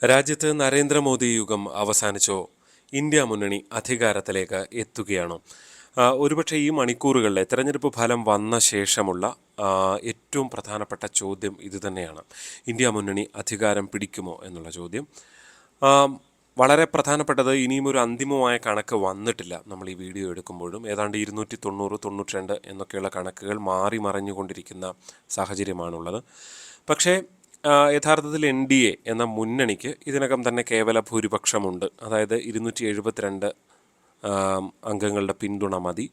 രാജ്യത്ത് നരേന്ദ്രമോദി യുഗം അവസാനിച്ചോ? ഇന്ത്യ മുന്നണി അധികാരത്തിലേക്ക് എത്തുകയാണോ? ഒരുപക്ഷെ ഈ മണിക്കൂറുകളിലെ തെരഞ്ഞെടുപ്പ് ഫലം വന്ന ശേഷമുള്ള ഏറ്റവും പ്രധാനപ്പെട്ട ചോദ്യം ഇതുതന്നെയാണ്. ഇന്ത്യ മുന്നണി അധികാരം പിടിക്കുമോ എന്നുള്ള ചോദ്യം. ആ, വളരെ പ്രധാനപ്പെട്ടത്, ഇനിയും ഒരു അന്തിമമായ കണക്ക് വന്നിട്ടില്ല. നമ്മൾ ഈ വീഡിയോ എടുക്കുമ്പോഴും ഏതാണ്ട് 290, 92 എന്നൊക്കെയുള്ള കണക്കുകൾ മാറി മറിഞ്ഞുകൊണ്ടിരിക്കുന്ന സാഹചര്യമാണുള്ളത്. പക്ഷേ യഥാർത്ഥത്തിൽ NDA എന്ന മുന്നണിക്ക് ഇതിനകം തന്നെ കേവല ഭൂരിപക്ഷമുണ്ട്. അതായത് 272 അംഗങ്ങളുടെ പിന്തുണ മതി.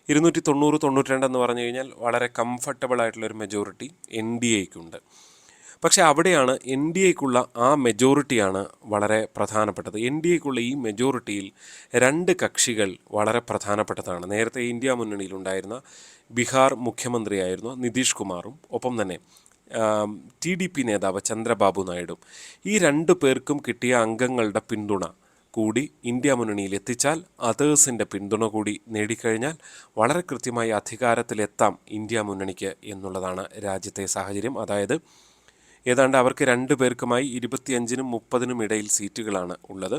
290, 92 എന്ന് പറഞ്ഞു കഴിഞ്ഞാൽ വളരെ കംഫർട്ടബിൾ ആയിട്ടുള്ളൊരു മെജോറിറ്റി NDAയ്ക്കുണ്ട്. പക്ഷേ അവിടെയാണ് NDAയ്ക്കുള്ള ആ മെജോറിറ്റിയാണ് വളരെ പ്രധാനപ്പെട്ടത്. NDAയ്ക്കുള്ള ഈ മെജോറിറ്റിയിൽ രണ്ട് കക്ഷികൾ വളരെ പ്രധാനപ്പെട്ടതാണ്. നേരത്തെ ഇന്ത്യ മുന്നണിയിലുണ്ടായിരുന്ന ബീഹാർ മുഖ്യമന്ത്രിയായിരുന്ന നിതീഷ് കുമാറും ഒപ്പം തന്നെ TDP നേതാവ് ചന്ദ്രബാബു നായിഡും. ഈ രണ്ടു പേർക്കും കിട്ടിയ അംഗങ്ങളുടെ പിന്തുണ കൂടി ഇന്ത്യ മുന്നണിയിൽ എത്തിച്ചാൽ, അതേഴ്സിൻ്റെ പിന്തുണ കൂടി നേടിക്കഴിഞ്ഞാൽ വളരെ കൃത്യമായി അധികാരത്തിലെത്താം ഇന്ത്യ മുന്നണിക്ക് എന്നുള്ളതാണ് രാജ്യത്തെ സാഹചര്യം. അതായത് ഏതാണ്ട് അവർക്ക് രണ്ടു പേർക്കുമായി 25-നും 30-നും ഇടയിൽ സീറ്റുകളാണ് ഉള്ളത്.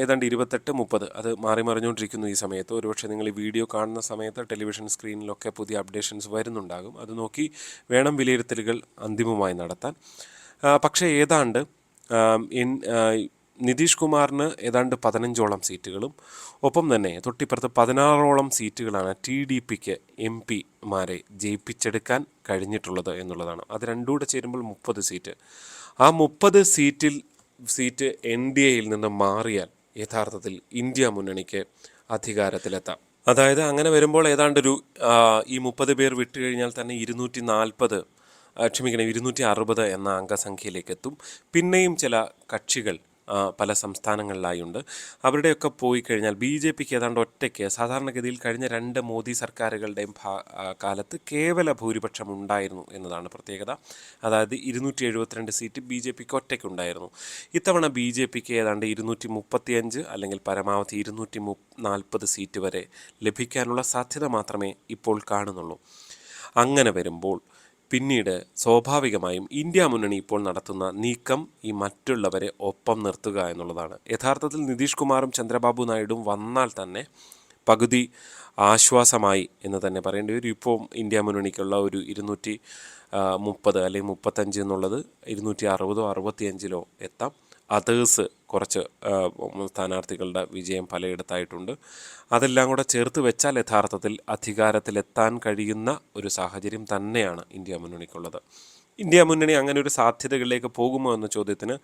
ഏതാണ്ട് 28, 30 അത് മാറി മറിഞ്ഞുകൊണ്ടിരിക്കുന്നു ഈ സമയത്ത്. ഒരുപക്ഷെ നിങ്ങൾ ഈ വീഡിയോ കാണുന്ന സമയത്ത് ടെലിവിഷൻ സ്ക്രീനിലൊക്കെ പുതിയ അപ്ഡേഷൻസ് വരുന്നുണ്ടാകും. അത് നോക്കി വേണം വിലയിരുത്തലുകൾ അന്തിമമായി നടത്താൻ. പക്ഷേ ഏതാണ്ട് നിതീഷ് കുമാറിന് ഏതാണ്ട് 15ഓളം സീറ്റുകളും ഒപ്പം തന്നെ തൊട്ടിപ്പുറത്ത് 16ഓളം സീറ്റുകളാണ് TDPക്ക് MP-മാരെ ജയിപ്പിച്ചെടുക്കാൻ കഴിഞ്ഞിട്ടുള്ളത് എന്നുള്ളതാണ്. അത് രണ്ടും കൂടെ ചേരുമ്പോൾ 30 സീറ്റ്. ആ 30 സീറ്റ് NDAയിൽ നിന്ന് മാറിയാൽ യഥാർത്ഥത്തിൽ ഇന്ത്യ മുന്നണിക്ക് അധികാരത്തിലെത്താം. അതായത് അങ്ങനെ വരുമ്പോൾ ഏതാണ്ടൊരു ഈ 30 പേർ വിട്ടുകഴിഞ്ഞാൽ തന്നെ 260 എന്ന അംഗസംഖ്യയിലേക്ക് എത്തും. പിന്നെയും ചില കക്ഷികൾ പല സംസ്ഥാനങ്ങളിലായുണ്ട്. അവരുടെയൊക്കെ പോയി കഴിഞ്ഞാൽ BJPക്ക് ഏതാണ്ട് ഒറ്റയ്ക്ക്, സാധാരണഗതിയിൽ കഴിഞ്ഞ 2 മോദി സർക്കാരുകളുടെയും കാലത്ത് കേവല ഭൂരിപക്ഷം ഉണ്ടായിരുന്നു എന്നതാണ് പ്രത്യേകത. അതായത് 272 സീറ്റ് BJPക്ക് ഒറ്റയ്ക്കുണ്ടായിരുന്നു. ഇത്തവണ BJPക്ക് ഏതാണ്ട് 235 അല്ലെങ്കിൽ പരമാവധി 240 സീറ്റ് വരെ ലഭിക്കാനുള്ള സാധ്യത മാത്രമേ ഇപ്പോൾ കാണുന്നുള്ളൂ. അങ്ങനെ വരുമ്പോൾ പിന്നീട് സ്വാഭാവികമായും ഇന്ത്യ മുന്നണി ഇപ്പോൾ നടത്തുന്ന നീക്കം ഈ മറ്റുള്ളവരെ ഒപ്പം നിർത്തുക എന്നുള്ളതാണ്. യഥാർത്ഥത്തിൽ നിതീഷ് കുമാറും ചന്ദ്രബാബു നായിഡുവും വന്നാൽ തന്നെ പകുതി ആശ്വാസമായി എന്ന് തന്നെ പറയേണ്ടി വരും. ഇപ്പോൾ ഇന്ത്യ മുന്നണിക്കുള്ള ഒരു 230 അല്ലെങ്കിൽ 35 എന്നുള്ളത് 260 65 എത്താം. അതേഴ്സ് കുറച്ച് സ്ഥാനാർത്ഥികളുടെ വിജയം പലയിടത്തായിട്ടുണ്ട്. അതെല്ലാം കൂടെ ചേർത്ത് വെച്ചാൽ യഥാർത്ഥത്തിൽ അധികാരത്തിലെത്താൻ കഴിയുന്ന ഒരു സാഹചര്യം തന്നെയാണ് ഇന്ത്യ മുന്നണിക്കുള്ളത്. ഇന്ത്യ മുന്നണി അങ്ങനെ ഒരു സാധ്യതകളിലേക്ക് പോകുമോ എന്ന ചോദ്യത്തിന്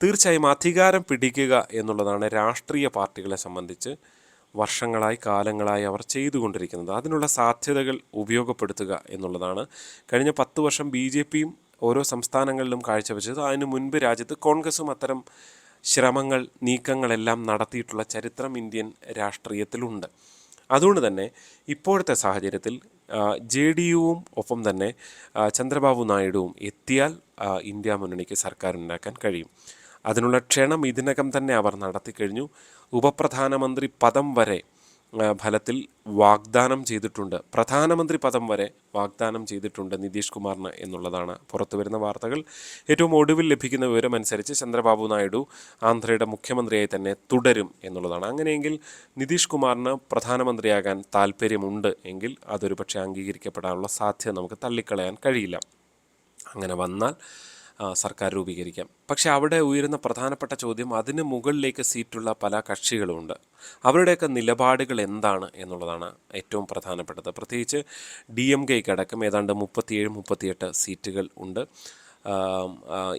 തീർച്ചയായും അധികാരം പിടിക്കുക എന്നുള്ളതാണ് രാഷ്ട്രീയ പാർട്ടികളെ സംബന്ധിച്ച് വർഷങ്ങളായി കാലങ്ങളായി അവർ ചെയ്തുകൊണ്ടിരിക്കുന്നത്. അതിനുള്ള സാധ്യതകൾ ഉപയോഗപ്പെടുത്തുക എന്നുള്ളതാണ്. കഴിഞ്ഞ 10 വർഷം BJPയും ഓരോ സംസ്ഥാനങ്ങളിലും കാഴ്ചവെച്ചത്. അതിനു മുൻപ് രാജ്യത്ത് കോൺഗ്രസും അത്തരം ശ്രമങ്ങൾ, നീക്കങ്ങളെല്ലാം നടത്തിയിട്ടുള്ള ചരിത്രം ഇന്ത്യൻ രാഷ്ട്രീയത്തിലുണ്ട്. അതുകൊണ്ട് തന്നെ ഇപ്പോഴത്തെ സാഹചര്യത്തിൽ JDUവും ഒപ്പം തന്നെ ചന്ദ്രബാബു നായിഡുവും എത്തിയാൽ ഇന്ത്യ മുന്നണിക്ക് സർക്കാരുണ്ടാക്കാൻ കഴിയും. അതിനുള്ള ക്ഷണം ഇതിനകം തന്നെ അവർ നടത്തിക്കഴിഞ്ഞു. ഉപപ്രധാനമന്ത്രി പദം വരെ ഫലത്തിൽ വാഗ്ദാനം ചെയ്തിട്ടുണ്ട്. പ്രധാനമന്ത്രി പദം വരെ വാഗ്ദാനം ചെയ്തിട്ടുണ്ട് നിതീഷ് കുമാറിന് എന്നുള്ളതാണ് പുറത്തു വരുന്ന വാർത്തകൾ. ഏറ്റവും ഒടുവിൽ ലഭിക്കുന്ന വിവരമനുസരിച്ച് ചന്ദ്രബാബു നായിഡു ആന്ധ്രയുടെ മുഖ്യമന്ത്രിയായി തന്നെ തുടരും എന്നുള്ളതാണ്. അങ്ങനെയെങ്കിൽ നിതീഷ് കുമാറിന് പ്രധാനമന്ത്രിയാകാൻ താല്പര്യമുണ്ട് എങ്കിൽ അതൊരു പക്ഷേ അംഗീകരിക്കപ്പെടാനുള്ള സാധ്യത നമുക്ക് തള്ളിക്കളയാൻ കഴിയില്ല. അങ്ങനെ വന്നാൽ സർക്കാർ രൂപീകരിക്കാം. പക്ഷെ അവിടെ ഉയരുന്ന പ്രധാനപ്പെട്ട ചോദ്യം, അതിന് മുകളിലേക്ക് സീറ്റുള്ള പല കക്ഷികളുമുണ്ട്. അവരുടെയൊക്കെ നിലപാടുകൾ എന്താണ് എന്നുള്ളതാണ് ഏറ്റവും പ്രധാനപ്പെട്ടത്. പ്രത്യേകിച്ച് DMKയ്ക്ക് അടക്കം ഏതാണ്ട് 37-38 സീറ്റുകൾ ഉണ്ട്.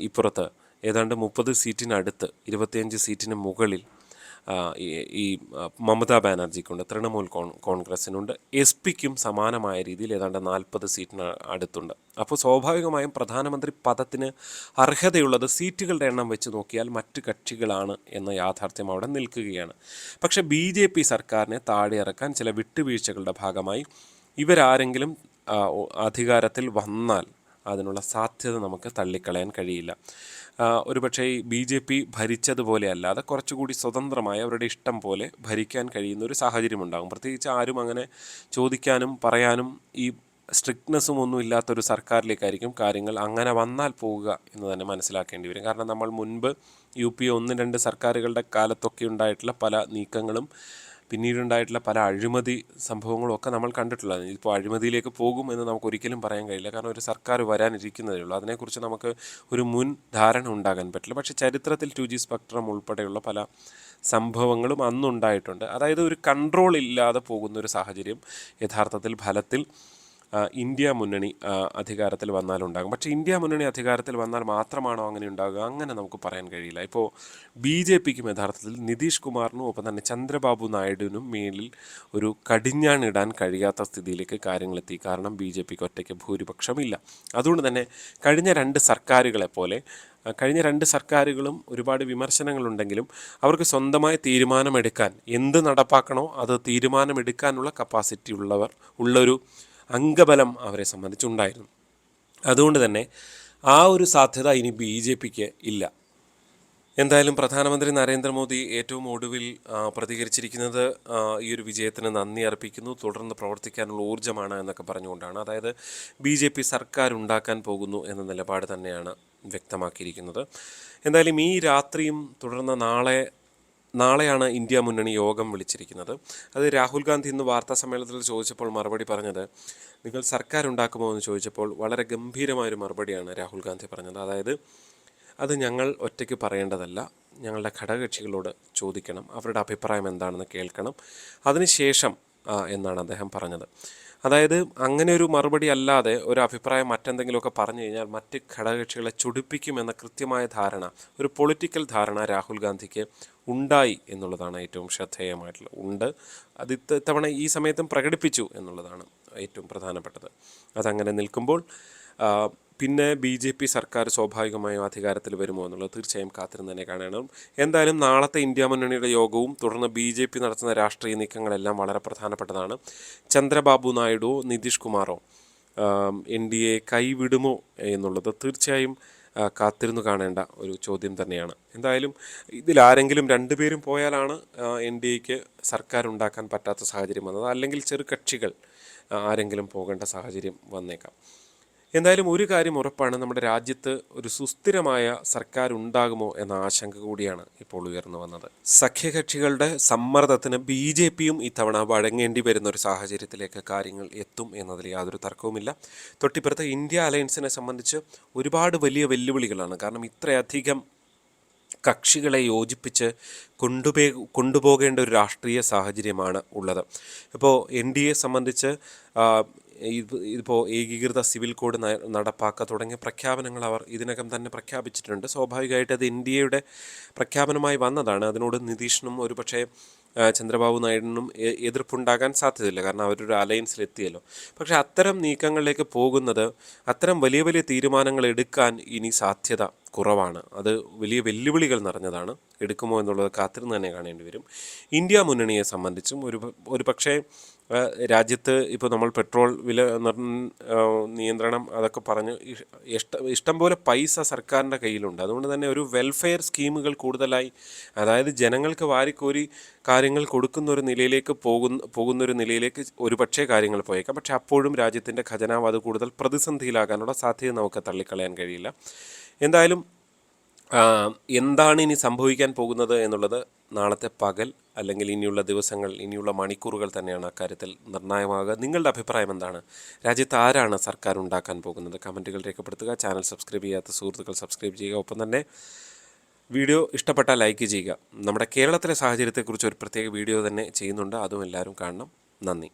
ഇപ്പുറത്ത് ഏതാണ്ട് 30 സീറ്റിനടുത്ത് 25 സീറ്റിന് മുകളിൽ ഈ മമതാ ബാനർജിക്കുണ്ട്, തൃണമൂൽ കോൺഗ്രസിനുണ്ട്. SP-ക്കും സമാനമായ രീതിയിൽ ഏതാണ്ട് 40 സീറ്റിന് അടുത്തുണ്ട്. അപ്പോൾ സ്വാഭാവികമായും പ്രധാനമന്ത്രി പദത്തിന് അർഹതയുള്ളത് സീറ്റുകളുടെ എണ്ണം വെച്ച് നോക്കിയാൽ മറ്റ് കക്ഷികളാണ് എന്ന യാഥാർത്ഥ്യം അവിടെ നിൽക്കുകയാണ്. പക്ഷേ BJP സർക്കാരിനെ താഴെ ഇറക്കാൻ ചില വിട്ടുവീഴ്ചകളുടെ ഭാഗമായി ഇവരാരെങ്കിലും അധികാരത്തിൽ വന്നാൽ അതിനുള്ള സാധ്യത നമുക്ക് തള്ളിക്കളയാൻ കഴിയില്ല. ഒരുപക്ഷേ BJP ഭരിച്ചതുപോലെ അല്ലാതെ കുറച്ചുകൂടി സ്വതന്ത്രമായി അവരുടെ ഇഷ്ടം പോലെ ഭരിക്കാൻ കഴിയുന്ന ഒരു സാഹചര്യം ഉണ്ടാകും. പ്രത്യേകിച്ച് ആരും അങ്ങനെ ചോദിക്കാനും പറയാനും ഈ സ്ട്രിക്ട്നെസ്സും ഒന്നും ഇല്ലാത്തൊരു സർക്കാരിലേക്കായിരിക്കും കാര്യങ്ങൾ അങ്ങനെ വന്നാൽ പോവുക എന്ന് തന്നെ മനസ്സിലാക്കേണ്ടി വരും. കാരണം നമ്മൾ മുൻപ് UP 1-2 സർക്കാരുകളുടെ കാലത്തൊക്കെ ഉണ്ടായിട്ടുള്ള പല നീക്കങ്ങളും പിന്നീടുണ്ടായിട്ടുള്ള പല അഴിമതി സംഭവങ്ങളും ഒക്കെ നമ്മൾ കണ്ടിട്ടുള്ളതാണ്. ഇപ്പോൾ അഴിമതിയിലേക്ക് പോകും എന്ന് നമുക്ക് ഒരിക്കലും പറയാൻ കഴിയില്ല. കാരണം ഒരു സർക്കാർ വരാനിരിക്കുന്നതേ ഉള്ളൂ. അതിനെക്കുറിച്ച് നമുക്ക് ഒരു മുൻ ധാരണ ഉണ്ടാകാൻ പറ്റില്ല. പക്ഷേ ചരിത്രത്തിൽ 2G സ്പെക്ട്രം ഉൾപ്പെടെയുള്ള പല സംഭവങ്ങളും അന്നുണ്ടായിട്ടുണ്ട്. അതായത് ഒരു കൺട്രോൾ ഇല്ലാതെ പോകുന്ന ഒരു സാഹചര്യം യഥാർത്ഥത്തിൽ ഫലത്തിൽ ഇന്ത്യ മുന്നണി അധികാരത്തിൽ വന്നാലുണ്ടാകും. പക്ഷേ ഇന്ത്യ മുന്നണി അധികാരത്തിൽ വന്നാൽ മാത്രമാണോ അങ്ങനെ ഉണ്ടാകുക? അങ്ങനെ നമുക്ക് പറയാൻ കഴിയില്ല. ഇപ്പോൾ BJPക്കും യഥാർത്ഥത്തിൽ നിതീഷ് കുമാറിനും ഒപ്പം തന്നെ ചന്ദ്രബാബു നായിഡുവിനും മേലിൽ ഒരു കടിഞ്ഞാണിടാൻ കഴിയാത്ത സ്ഥിതിയിലേക്ക് കാര്യങ്ങളെത്തി. കാരണം BJPക്ക് ഒറ്റയ്ക്ക് ഭൂരിപക്ഷമില്ല. അതുകൊണ്ട് തന്നെ കഴിഞ്ഞ 2 സർക്കാരുകളെ പോലെ കഴിഞ്ഞ 2 സർക്കാരുകളും ഒരുപാട് വിമർശനങ്ങളുണ്ടെങ്കിലും അവർക്ക് സ്വന്തമായി തീരുമാനമെടുക്കാൻ, എന്ത് നടപ്പാക്കണോ അത് തീരുമാനമെടുക്കാനുള്ള കപ്പാസിറ്റി ഉള്ളൊരു അംഗബലം അവരെ സംബന്ധിച്ചുണ്ടായിരുന്നു. അതുകൊണ്ട് തന്നെ ആ ഒരു സാധ്യത ഇനി BJPക്ക് ഇല്ല. എന്തായാലും പ്രധാനമന്ത്രി നരേന്ദ്രമോദി ഏറ്റവും ഒടുവിൽ പ്രതികരിച്ചിരിക്കുന്നത് ഈ ഒരു വിജയത്തിന് നന്ദി അർപ്പിക്കുന്നു, തുടർന്ന് പ്രവർത്തിക്കാനുള്ള ഊർജ്ജമാണ് എന്നൊക്കെ പറഞ്ഞുകൊണ്ടാണ്. അതായത് BJP സർക്കാർ ഉണ്ടാക്കാൻ പോകുന്നു എന്ന നിലപാട് തന്നെയാണ് വ്യക്തമാക്കിയിരിക്കുന്നത്. എന്തായാലും ഈ രാത്രിയും തുടർന്ന് നാളെയാണ് ഇന്ത്യ മുന്നണി യോഗം വിളിച്ചിരിക്കുന്നത്. അത് രാഹുൽ ഗാന്ധി ഇന്ന് വാർത്താ സമ്മേളനത്തിൽ ചോദിച്ചപ്പോൾ മറുപടി പറഞ്ഞത്, നിങ്ങൾ സർക്കാർ ഉണ്ടാക്കുമോ എന്ന് ചോദിച്ചപ്പോൾ വളരെ ഗംഭീരമായൊരു മറുപടിയാണ് രാഹുൽ ഗാന്ധി പറഞ്ഞത്. അതായത് അത് ഞങ്ങൾ ഒറ്റയ്ക്ക് പറയേണ്ടതല്ല, ഞങ്ങളുടെ ഘടകകക്ഷികളോട് ചോദിക്കണം, അവരുടെ അഭിപ്രായം എന്താണെന്ന് കേൾക്കണം, അതിനുശേഷം എന്നാണ് അദ്ദേഹം പറഞ്ഞത്. അതായത് അങ്ങനെ ഒരു മറുപടി അല്ലാതെ ഒരു അഭിപ്രായം മറ്റെന്തെങ്കിലുമൊക്കെ പറഞ്ഞു കഴിഞ്ഞാൽ മറ്റ് ഘടകകക്ഷികളെ ചൊടിപ്പിക്കുമെന്ന കൃത്യമായ ധാരണ, ഒരു പൊളിറ്റിക്കൽ ധാരണ രാഹുൽ ഗാന്ധിക്ക് ഉണ്ടായി എന്നുള്ളതാണ് ഏറ്റവും ശ്രദ്ധേയമായിട്ടുള്ളത്. അത് ഇത്തവണ ഈ സമയത്തും പ്രകടിപ്പിച്ചു എന്നുള്ളതാണ് ഏറ്റവും പ്രധാനപ്പെട്ടത്. അതങ്ങനെ നിൽക്കുമ്പോൾ പിന്നെ BJP സർക്കാർ സ്വാഭാവികമായും അധികാരത്തിൽ വരുമോ എന്നുള്ളത് തീർച്ചയായും കാത്തിരുന്ന് തന്നെ കാണണം. എന്തായാലും നാളത്തെ ഇന്ത്യ മുന്നണിയുടെ യോഗവും തുടർന്ന് BJP നടത്തുന്ന രാഷ്ട്രീയ നീക്കങ്ങളെല്ലാം വളരെ പ്രധാനപ്പെട്ടതാണ്. ചന്ദ്രബാബു നായിഡുവോ നിതീഷ് കുമാറോ NDA കൈവിടുമോ എന്നുള്ളത് തീർച്ചയായും കാത്തിരുന്നു കാണേണ്ട ഒരു ചോദ്യം തന്നെയാണ്. എന്തായാലും ഇതിലാരെങ്കിലും 2 പേരും പോയാലാണ് NDAക്ക് സർക്കാർ ഉണ്ടാക്കാൻ പറ്റാത്ത സാഹചര്യം വന്നത്. അല്ലെങ്കിൽ ചെറുകക്ഷികൾ ആരെങ്കിലും പോകേണ്ട സാഹചര്യം വന്നേക്കാം. എന്തായാലും ഒരു കാര്യം ഉറപ്പാണ്, നമ്മുടെ രാജ്യത്ത് ഒരു സുസ്ഥിരമായ സർക്കാർ ഉണ്ടാകുമോ എന്ന ആശങ്ക കൂടിയാണ് ഇപ്പോൾ ഉയർന്നു വന്നത്. സഖ്യകക്ഷികളുടെ സമ്മർദ്ദത്തിന് BJPയും ഇത്തവണ വഴങ്ങേണ്ടി വരുന്ന ഒരു സാഹചര്യത്തിലേക്ക് കാര്യങ്ങൾ എത്തും എന്നതിൽ യാതൊരു തർക്കവുമില്ല. തൊട്ടിപ്പുറത്ത് ഇന്ത്യ അലയൻസിനെ സംബന്ധിച്ച് ഒരുപാട് വലിയ വെല്ലുവിളികളാണ്. കാരണം ഇത്രയധികം കക്ഷികളെ യോജിപ്പിച്ച് കൊണ്ടുപോകേണ്ട ഒരു രാഷ്ട്രീയ സാഹചര്യമാണ് ഉള്ളത്. ഇപ്പോൾ NDA സംബന്ധിച്ച് ഇതിപ്പോൾ ഏകീകൃത സിവിൽ കോഡ് നടപ്പാക്കുക തുടങ്ങിയ പ്രഖ്യാപനങ്ങൾ അവർ ഇതിനകം തന്നെ പ്രഖ്യാപിച്ചിട്ടുണ്ട്. സ്വാഭാവികമായിട്ട് അത് NDAയുടെ പ്രഖ്യാപനമായി വന്നതാണ്. അതിനോട് നിതീഷിനും ഒരുപക്ഷെ ചന്ദ്രബാബു നായിഡുവിനും എതിർപ്പുണ്ടാകാൻ സാധ്യതയില്ല, കാരണം അവരൊരു അലയൻസിലെത്തിയല്ലോ. പക്ഷേ അത്തരം നീക്കങ്ങളിലേക്ക് പോകുന്നത്, അത്തരം വലിയ വലിയ തീരുമാനങ്ങൾ എടുക്കാൻ ഇനി സാധ്യത കുറവാണ്. അത് വലിയ വെല്ലുവിളികൾ നിറഞ്ഞതാണ്. എടുക്കുമോ എന്നുള്ളത് കാത്തിരുന്ന് തന്നെ കാണേണ്ടി വരും. ഇന്ത്യ മുന്നണിയെ സംബന്ധിച്ചും ഒരു പക്ഷേ രാജ്യത്ത് ഇപ്പോൾ നമ്മൾ പെട്രോൾ വില നിയന്ത്രണം അതൊക്കെ പറഞ്ഞ് ഇഷ്ടം പോലെ പൈസ സർക്കാരിൻ്റെ കയ്യിലുണ്ട്. അതുകൊണ്ട് തന്നെ ഒരു വെൽഫെയർ സ്കീമുകൾ കൂടുതലായി, അതായത് ജനങ്ങൾക്ക് വാരിക്കോരി കാര്യങ്ങൾ കൊടുക്കുന്ന ഒരു നിലയിലേക്ക് പോകുന്നൊരു നിലയിലേക്ക് ഒരു പക്ഷേ കാര്യങ്ങൾ പോയേക്കാം. പക്ഷേ അപ്പോഴും രാജ്യത്തിൻ്റെ ഖജനാവ് അത് കൂടുതൽ പ്രതിസന്ധിയിലാകാനുള്ള സാധ്യത നമുക്ക് തള്ളിക്കളയാൻ കഴിയില്ല. എന്തായാലും എന്താണ് ഇനി സംഭവിക്കാൻ പോകുന്നത് എന്നുള്ളത് നാളത്തെ പകൽ അല്ലെങ്കിൽ ഇനിയുള്ള ദിവസങ്ങൾ, ഇനിയുള്ള മണിക്കൂറുകൾ തന്നെയാണ് അക്കാര്യത്തിൽ നിർണായകമാകുക. നിങ്ങളുടെ അഭിപ്രായം എന്താണ്? രാജ്യത്ത് ആരാണ് സർക്കാർ ഉണ്ടാക്കാൻ പോകുന്നത്? കമൻറ്റുകൾ രേഖപ്പെടുത്തുക. ചാനൽ സബ്സ്ക്രൈബ് ചെയ്യാത്ത സുഹൃത്തുക്കൾ സബ്സ്ക്രൈബ് ചെയ്യുക. ഒപ്പം തന്നെ വീഡിയോ ഇഷ്ടപ്പെട്ടാൽ ലൈക്ക് ചെയ്യുക. നമ്മുടെ കേരളത്തിലെ സാഹചര്യത്തെക്കുറിച്ച് ഒരു പ്രത്യേക വീഡിയോ തന്നെ ചെയ്യുന്നുണ്ട്, അതും എല്ലാവരും കാണണം. നന്ദി.